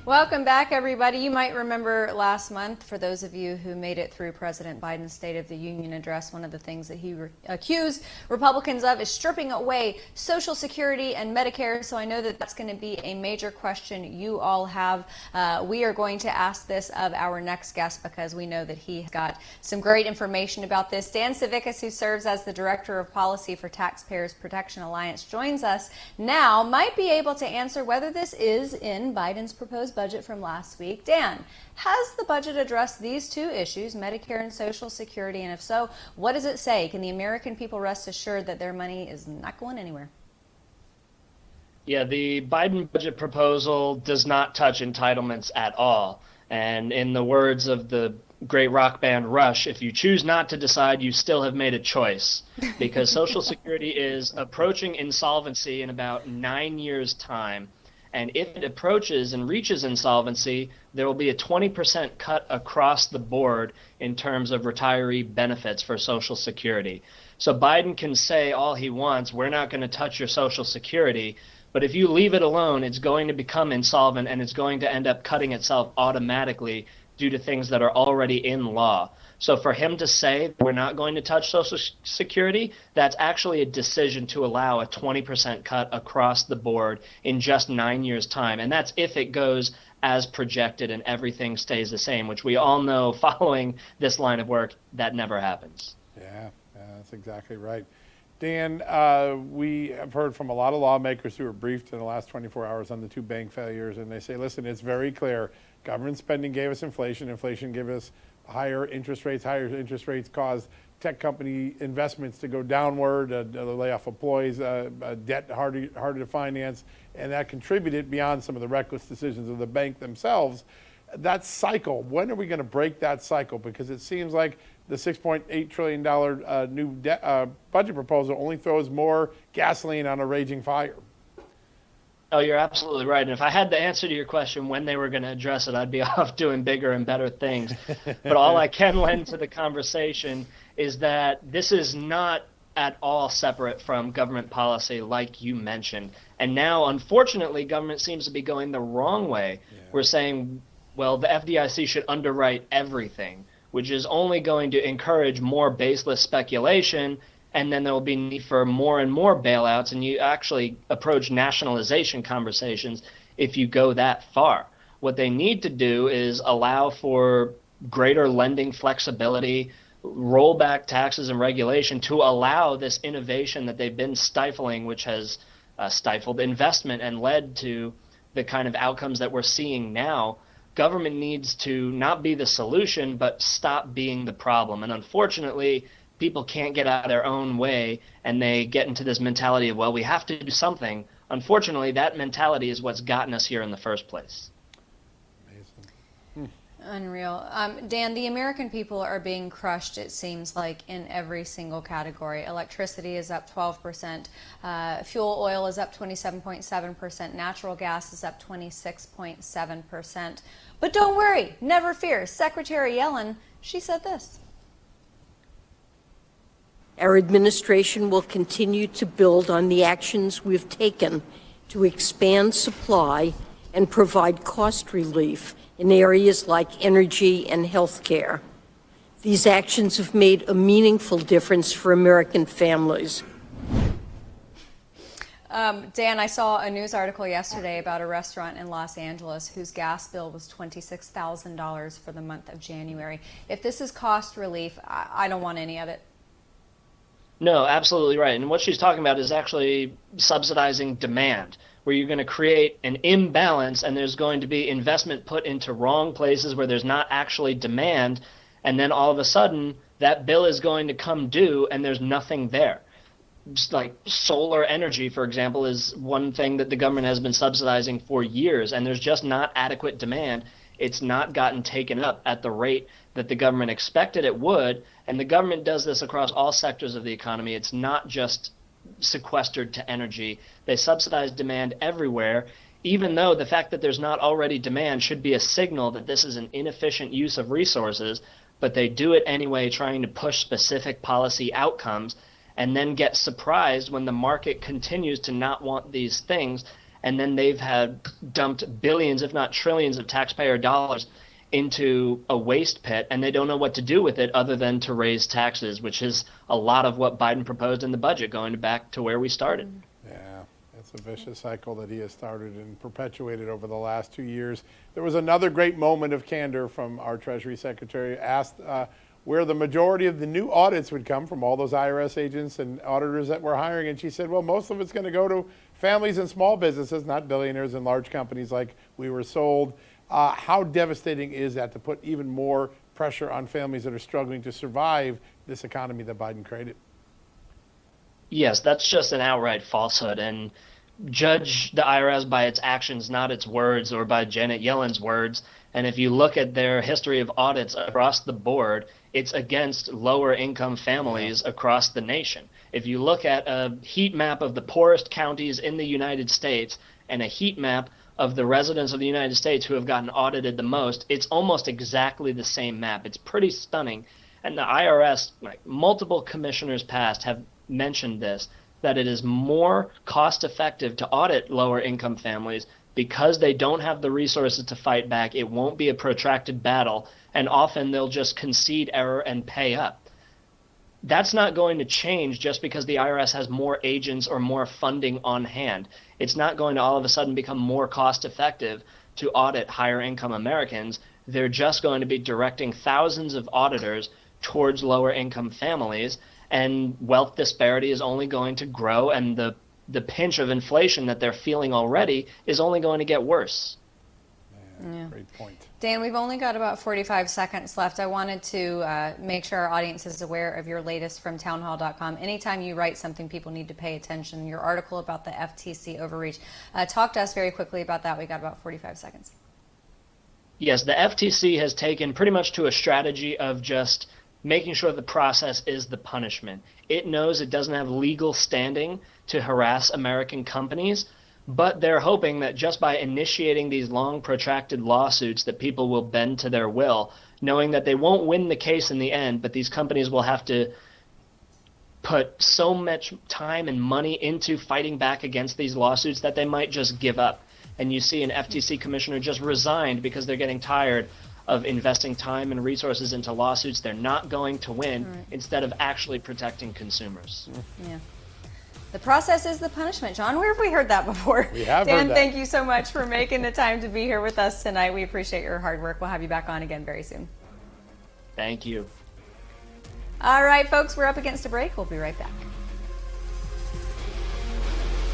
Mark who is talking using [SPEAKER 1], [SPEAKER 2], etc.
[SPEAKER 1] Welcome back, everybody. You might remember last month, for those of you who made it through President Biden's State of the Union address, one of the things that he accused Republicans of is stripping away Social Security and Medicare. So I know that that's going to be a major question you all have. We are going to ask this of our next guest because we know that he's got some great information about this. Dan Savickas, who serves as the Director of Policy for Taxpayers Protection Alliance, joins us now, might be able to answer whether this is in Biden's proposed budget from last week. Dan, has the budget addressed these two issues, Medicare and Social Security? And if so, what does it say? Can the American people rest assured that their money is not going anywhere?
[SPEAKER 2] Yeah, the Biden budget proposal does not touch entitlements at all. And in the words of the great rock band Rush, if you choose not to decide, you still have made a choice, because Social Security is approaching insolvency in about 9 years' time. And if it approaches and reaches insolvency, there will be a 20% cut across the board in terms of retiree benefits for Social Security. So Biden can say all he wants, we're not going to touch your Social Security, but if you leave it alone, it's going to become insolvent and it's going to end up cutting itself automatically due to things that are already in law. So for him to say we're not going to touch Social Security, that's actually a decision to allow a 20% cut across the board in just 9 years' time. And that's if it goes as projected and everything stays the same, which we all know following this line of work, that never happens.
[SPEAKER 3] Yeah, that's exactly right. Dan, we have heard from a lot of lawmakers who were briefed in the last 24 hours on the two bank failures, and they say, listen, it's very clear. Government spending gave us inflation. Inflation gave us higher interest rates. Higher interest rates caused tech company investments to go downward, lay off employees, debt harder to finance, and that contributed beyond some of the reckless decisions of the bank themselves. That cycle, when are we going to break that cycle? Because it seems like the $6.8 trillion new budget proposal only throws more gasoline on a raging fire.
[SPEAKER 2] Oh, you're absolutely right. And if I had the answer to your question when they were going to address it, I'd be off doing bigger and better things. But all I can lend to the conversation is that this is not at all separate from government policy, like you mentioned. And now, unfortunately, government seems to be going the wrong way. Yeah. We're saying, well, the FDIC should underwrite everything, which is only going to encourage more baseless speculation, and then there will be need for more and more bailouts, and you actually approach nationalization conversations if you go that far. What they need to do is allow for greater lending flexibility, roll back taxes and regulation to allow this innovation that they've been stifling, which has stifled investment and led to the kind of outcomes that we're seeing now. Government needs to not be the solution, but stop being the problem. And unfortunately, people can't get out of their own way, and they get into this mentality of, well, we have to do something. Unfortunately, that mentality is what's gotten us here in the first place.
[SPEAKER 3] Amazing.
[SPEAKER 1] Unreal. Dan, the American people are being crushed, it seems like, in every single category. Electricity is up 12%. Fuel oil is up 27.7%. Natural gas is up 26.7%. But don't worry, never fear. Secretary Yellen, she said this.
[SPEAKER 4] Our administration will continue to build on the actions we've taken to expand supply and provide cost relief in areas like energy and healthcare. These actions have made a meaningful difference for American families.
[SPEAKER 1] Dan, I saw a news article yesterday about a restaurant in Los Angeles whose gas bill was $26,000 for the month of January. If this is cost relief, I don't want any of it.
[SPEAKER 2] No, absolutely right. And what she's talking about is actually subsidizing demand, where you're going to create an imbalance and there's going to be investment put into wrong places where there's not actually demand. And then all of a sudden that bill is going to come due and there's nothing there. Just like solar energy, for example, is one thing that the government has been subsidizing for years, and there's just not adequate demand. It's not gotten taken up at the rate that the government expected it would, and the government does this across all sectors of the economy. It's not just sequestered to energy. They subsidize demand everywhere, even though the fact that there's not already demand should be a signal that this is an inefficient use of resources, but they do it anyway, trying to push specific policy outcomes, and then get surprised when the market continues to not want these things. and then they've had dumped billions, if not trillions, of taxpayer dollars into a waste pit, and they don't know what to do with it other than to raise taxes, which is a lot of what Biden proposed in the budget, going back to where we started.
[SPEAKER 3] Yeah, it's a vicious cycle that he has started and perpetuated over the last 2 years. There was another great moment of candor from our Treasury Secretary, asked where the majority of the new audits would come from, all those IRS agents and auditors that we're hiring. And she said, well, most of it's going to go to families and small businesses, not billionaires and large companies like we were sold. How devastating is that to put even more pressure on families that are struggling to survive this economy that Biden created?
[SPEAKER 2] Yes, that's just an outright falsehood. And judge the IRS by its actions, not its words, or by Janet Yellen's words. And if you look at their history of audits across the board, it's against lower income families across the nation. If you look at a heat map of the poorest counties in the United States and a heat map of the residents of the United States who have gotten audited the most, it's almost exactly the same map. It's pretty stunning. And the IRS, like multiple commissioners past, have mentioned this, that it is more cost effective to audit lower income families because they don't have the resources to fight back. It won't be a protracted battle, and often they'll just concede error and pay up. That's not going to change just because the IRS has more agents or more funding on hand. It's not going to all of a sudden become more cost effective to audit higher income Americans. They're just going to be directing thousands of auditors towards lower income families, and wealth disparity is only going to grow, and the pinch of inflation that they're feeling already is only going to get worse.
[SPEAKER 3] Yeah. Great point.
[SPEAKER 1] Dan, we've only got about 45 seconds left. I wanted to make sure our audience is aware of your latest from townhall.com. Anytime you write something, people need to pay attention. Your article about the FTC overreach. Talk to us very quickly about that. We got about 45 seconds.
[SPEAKER 2] Yes, the FTC has taken pretty much to a strategy of just making sure the process is the punishment. It knows it doesn't have legal standing to harass American companies, but they're hoping that just by initiating these long, protracted lawsuits that people will bend to their will, knowing that they won't win the case in the end, but these companies will have to put so much time and money into fighting back against these lawsuits that they might just give up. And you see an FTC commissioner just resigned because they're getting tired of investing time and resources into lawsuits they're not going to win, instead of actually protecting consumers.
[SPEAKER 1] Yeah. The process is the punishment. John, where have we heard that before?
[SPEAKER 3] We have
[SPEAKER 1] Dan,
[SPEAKER 3] heard that.
[SPEAKER 1] Thank you so much for making the time to be here with us tonight. We appreciate your hard work. We'll have you back on again very soon.
[SPEAKER 2] Thank you.
[SPEAKER 1] All right, folks, we're up against a break. We'll be right back.